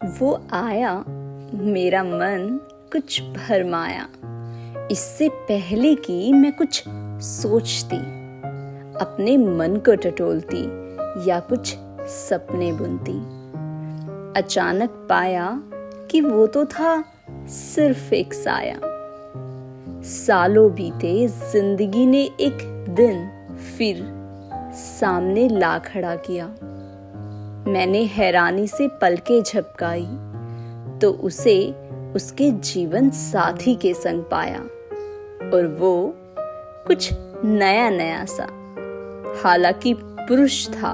वो आया, मेरा मन कुछ भरमाया। इससे पहले कि मैं कुछ सोचती, अपने मन को टटोलती या कुछ सपने बुनती, अचानक पाया कि वो तो था सिर्फ एक साया। सालों बीते, जिंदगी ने एक दिन फिर सामने ला खड़ा किया। मैंने हैरानी से पलकें झपकाई तो उसे उसके जीवन साथी के संग पाया, और वो कुछ नया नया सा। हालांकि पुरुष था,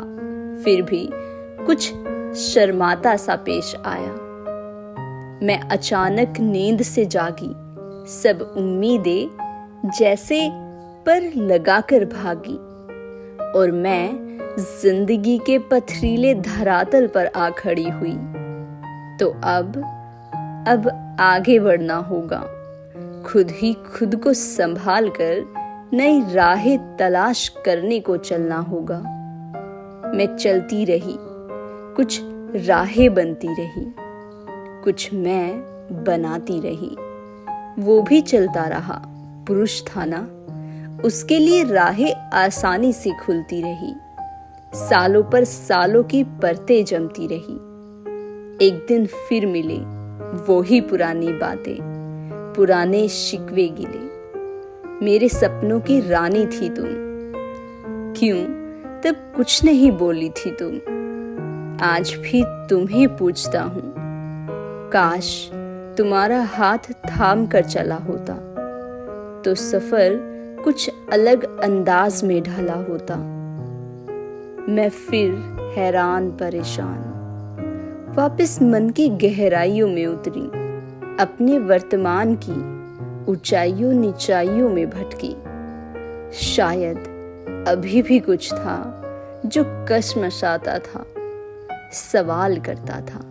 फिर भी कुछ शर्माता सा पेश आया। मैं अचानक नींद से जागी, सब उम्मीदें जैसे पर लगाकर भागी, और मैं जिंदगी के पथरीले धरातल पर आ खड़ी हुई। तो अब आगे बढ़ना होगा, खुद ही खुद को संभाल कर नई राहें तलाश करने को चलना होगा। मैं चलती रही, कुछ राहें बनती रही, कुछ मैं बनाती रही। वो भी चलता रहा, पुरुष था ना, उसके लिए राहें आसानी से खुलती रही। सालों पर सालों की परतें जमती रही। एक दिन फिर मिले वो ही पुरानी बातें, पुराने शिकवे गिले। मेरे सपनों की रानी थी तुम, क्यों तब कुछ नहीं बोली थी तुम। आज भी तुम्हें पूछता हूँ, काश तुम्हारा हाथ थाम कर चला होता तो सफर कुछ अलग अंदाज में ढला होता। मैं फिर हैरान परेशान वापस मन की गहराइयों में उतरी, अपने वर्तमान की ऊंचाइयों नीचाइयों में भटकी। शायद अभी भी कुछ था जो कशमशाता था, सवाल करता था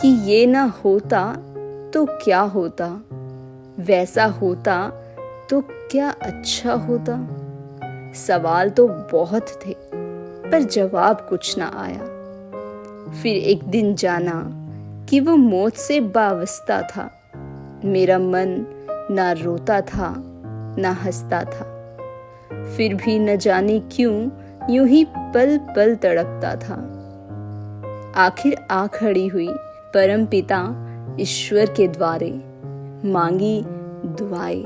कि ये ना होता तो क्या होता, वैसा होता तो क्या अच्छा होता। सवाल तो बहुत थे पर जवाब कुछ ना आया। फिर एक दिन जाना कि वो मौत से वाबस्ता था। मेरा मन ना रोता था ना हंसता था, फिर भी न जाने क्यों यूं ही पल पल तड़पता था। आखिर आ खड़ी हुई परम पिता ईश्वर के द्वारे, मांगी दुआएं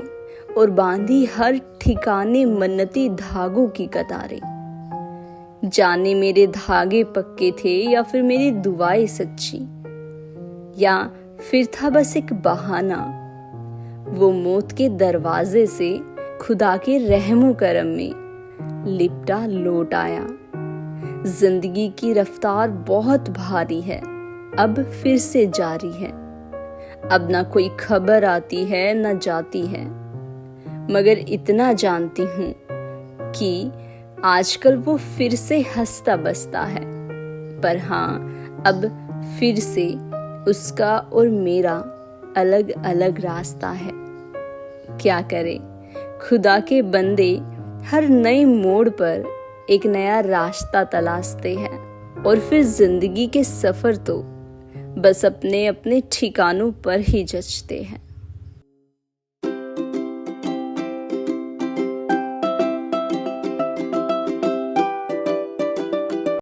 और बांधी हर ठिकाने मन्नती धागों की कतारें। जाने मेरे धागे पक्के थे या फिर मेरी दुआएं सच्ची, या फिर था बस एक बहाना। वो मौत के दरवाजे से खुदा के रहमो करम में लिपटा लौट आया। जिंदगी की रफ्तार बहुत भारी है, अब फिर से जारी है। अब ना कोई खबर आती है ना जाती है, मगर इतना जानती हूँ कि आजकल वो फिर से हंसता बसता है। पर हाँ, अब फिर से उसका और मेरा अलग अलग रास्ता है। क्या करे, खुदा के बंदे हर नए मोड़ पर एक नया रास्ता तलाशते हैं, और फिर जिंदगी के सफर तो बस अपने अपने ठिकानों पर ही जचते हैं।